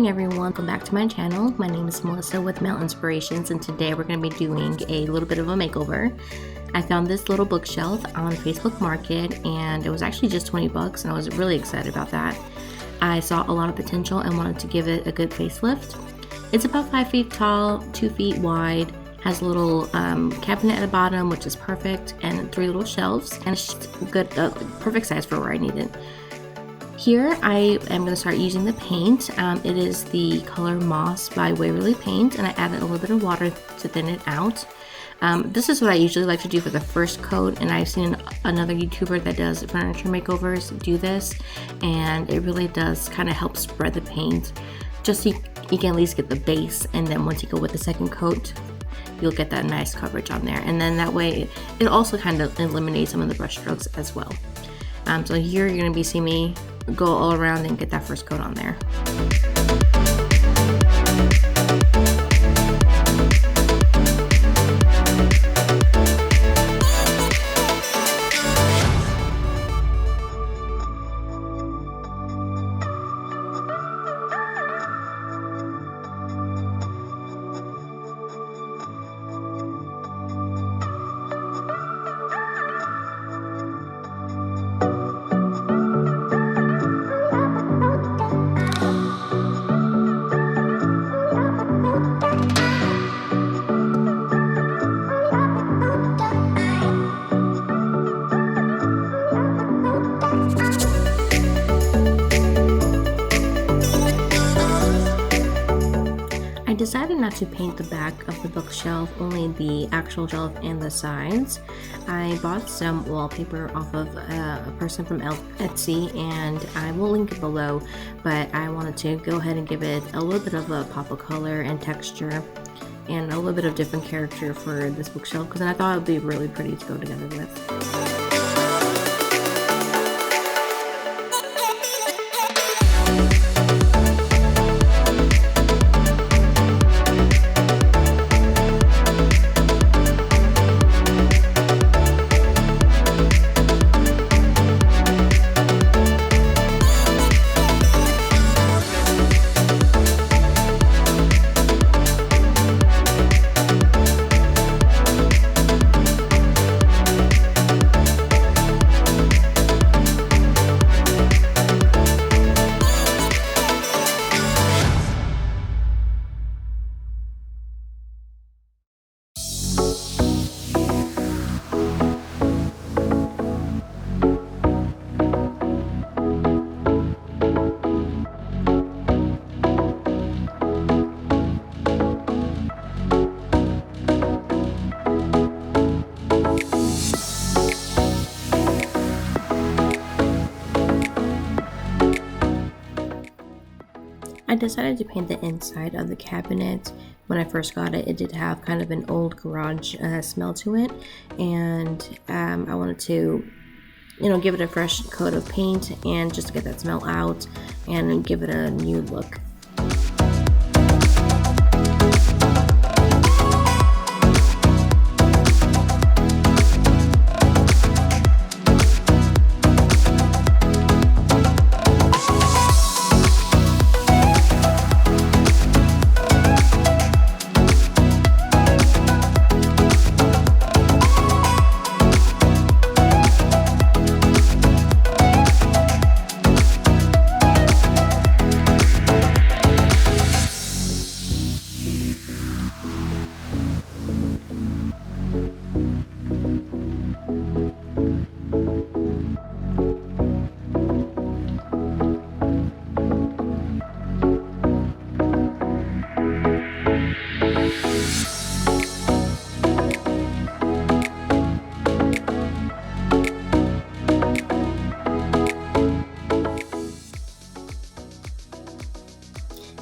morning everyone, welcome back to my channel. My name is Melissa with Mel Inspirations, and today we're going to be doing a little bit of a makeover. I found this little bookshelf on Facebook Market and it was actually just 20 bucks and I was really excited about that. I saw a lot of potential and wanted to give it a good facelift. It's about 5 feet tall, 2 feet wide, has a little cabinet at the bottom which is perfect, and 3 little shelves, and it's just good, perfect size for where I need it. Here I am going to start using the paint. It is the color Moss by Waverly Paint, and I added a little bit of water to thin it out. This is what I usually like to do for the first coat, and I've seen another YouTuber that does furniture makeovers do this, and it really does kind of help spread the paint just so you can at least get the base, and then once you go with the second coat you'll get that nice coverage on there, and then that way it also kind of eliminates some of the brush strokes as well. So here you're going to be seeing me go all around and get that first coat on there. I decided not to paint the back of the bookshelf, only the actual shelf and the sides. I bought some wallpaper off of a person from Etsy, and I will link it below, but I wanted to go ahead and give it a little bit of a pop of color and texture and a little bit of different character for this bookshelf, because I thought it would be really pretty to go together with. I decided to paint the inside of the cabinet. When I first got it, it did have kind of an old garage smell to it, and I wanted to, give it a fresh coat of paint and just get that smell out and give it a new look.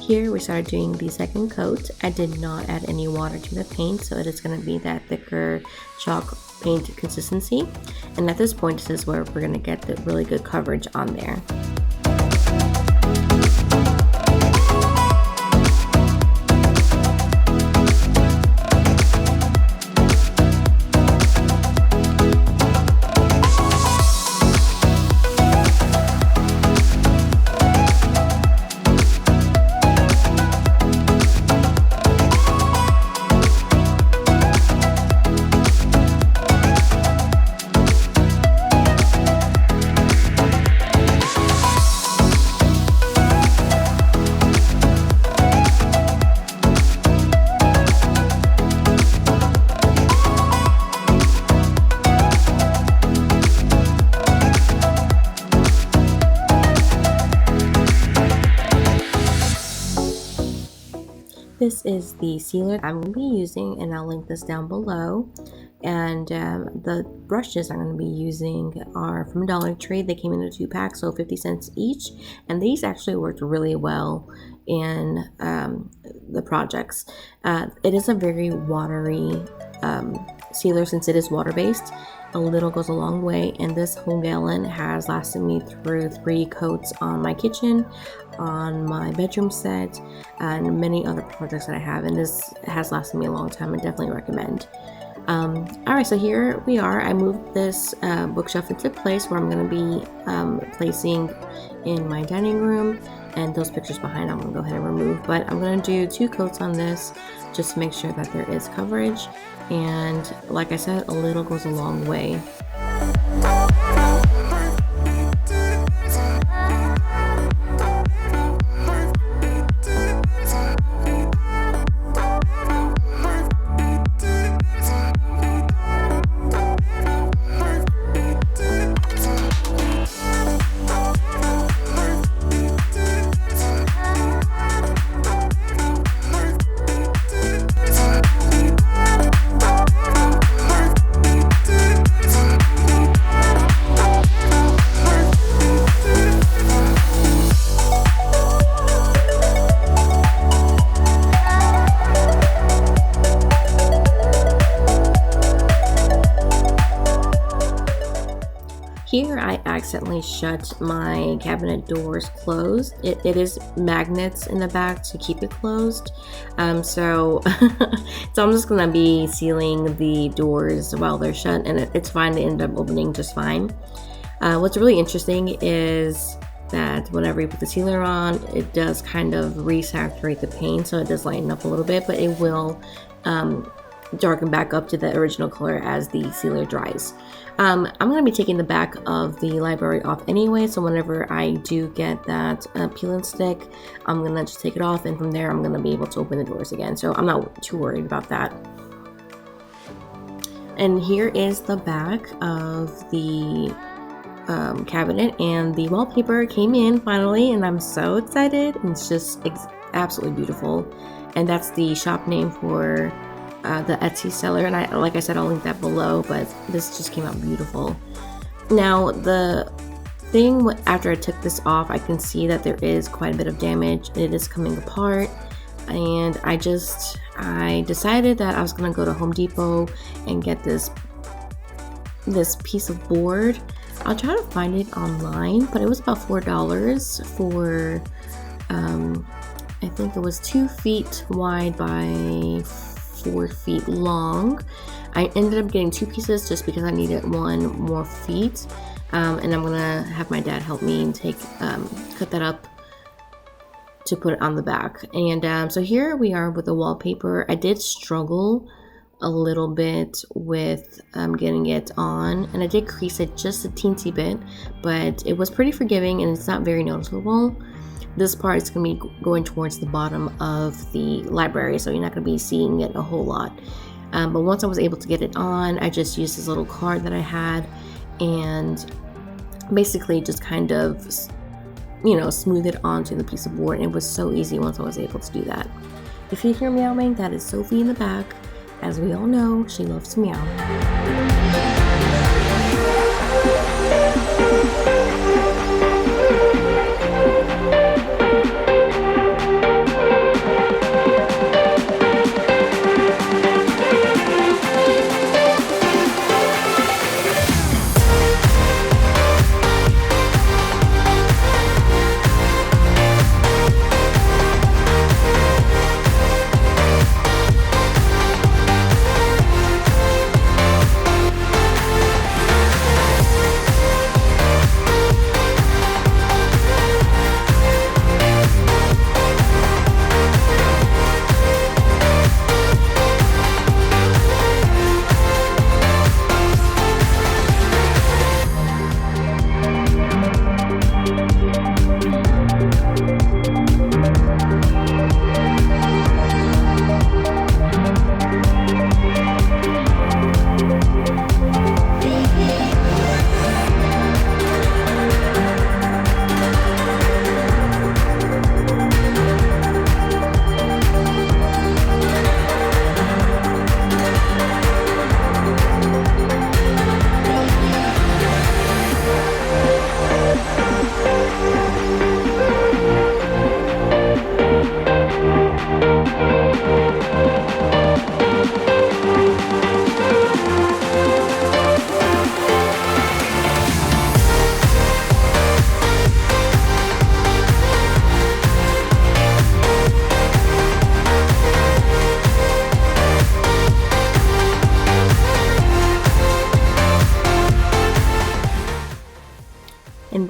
Here we started doing the second coat. I did not add any water to the paint, so it is going to be that thicker chalk paint consistency. And at this point, this is where we're going to get the really good coverage on there. this is the sealer I'm going to be using, and I'll link this down below. And the brushes I'm going to be using are from Dollar Tree. They came in a 2-pack, so 50 cents each, and these actually worked really well in the projects. It is a very watery sealer since it is water-based. A little goes a long way, and this whole gallon has lasted me through 3 coats on my kitchen, on my bedroom set, and many other projects that I have, and this has lasted me a long time. I definitely recommend. Alright, so here we are. I moved this bookshelf into place where I'm going to be placing in my dining room, and those pictures behind I'm going to go ahead and remove, but I'm going to do 2 coats on this just to make sure that there is coverage, and like I said, a little goes a long way. Here I accidentally shut my cabinet doors closed. It is magnets in the back to keep it closed. So I'm just gonna be sealing the doors while they're shut, and it's fine. They end up opening just fine. What's really interesting is that whenever you put the sealer on, it does kind of resaturate the paint, so it does lighten up a little bit, but it will darken back up to the original color as the sealer dries. I'm going to be taking the back of the library off anyway, so whenever I do get that peel and stick, I'm going to just take it off, and from there I'm going to be able to open the doors again, so I'm not too worried about that. And here is the back of the cabinet, and the wallpaper came in finally, and I'm so excited. It's just absolutely beautiful, and that's the shop name for the Etsy seller, and like I said, I'll link that below, but this just came out beautiful. Now the thing, after I took this off, I can see that there is quite a bit of damage. It is coming apart, and I decided that I was gonna go to Home Depot and get this piece of board. I'll try to find it online, but it was about $4 for I think it was 2 feet wide by 4 feet long. I ended up getting 2 pieces just because I needed 1 more feet, and I'm gonna have my dad help me and cut that up to put it on the back. And so here we are with the wallpaper. I did struggle a little bit with getting it on, and I did crease it just a teensy bit, but it was pretty forgiving and it's not very noticeable. This part is going to be going towards the bottom of the library, so you're not going to be seeing it a whole lot. But once I was able to get it on, I just used this little card that I had and basically just kind of, smooth it onto the piece of board. And it was so easy once I was able to do that. If you hear meowing, that is Sophie in the back. As we all know, she loves to meow.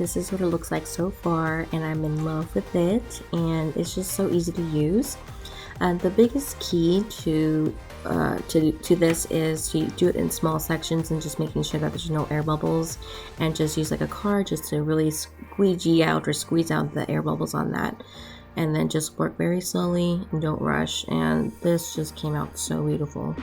this is what it looks like so far, and I'm in love with it, and it's just so easy to use. The biggest key to this is to do it in small sections and just making sure that there's no air bubbles, and just use like a card just to really squeegee out or squeeze out the air bubbles on that, and then just work very slowly and don't rush. And this just came out so beautiful.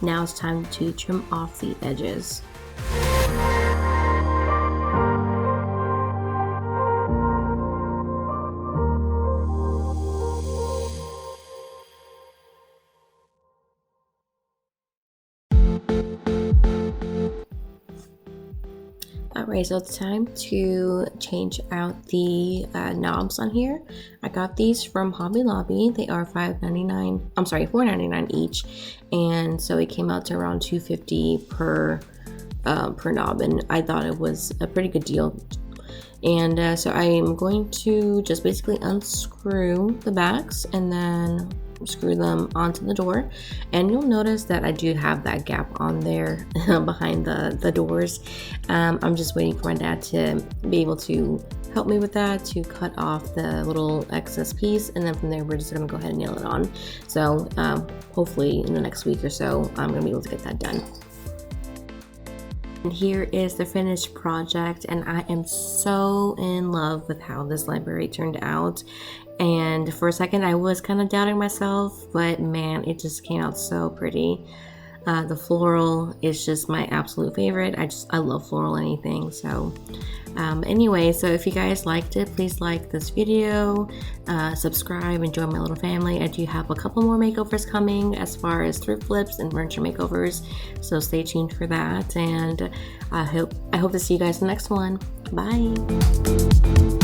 Now it's time to trim off the edges. Alright, so it's time to change out the knobs on here. I got these from Hobby Lobby. They are $4.99 each, and so it came out to around $2.50 per knob, and I thought it was a pretty good deal. And so I'm going to just basically unscrew the backs and then screw them onto the door, and you'll notice that I do have that gap on there behind the doors. I'm just waiting for my dad to be able to help me with that, to cut off the little excess piece, and then from there we're just gonna go ahead and nail it on. So hopefully in the next week or so I'm gonna be able to get that done. And here is the finished project, and I am so in love with how this library turned out. And for a second I was kind of doubting myself, but man, it just came out so pretty. The floral is just my absolute favorite. I love floral anything. So anyway, so if you guys liked it, please like this video, subscribe, and join my little family. I do have a couple more makeovers coming as far as thrift flips and furniture makeovers, so stay tuned for that. And I hope to see you guys in the next one. Bye.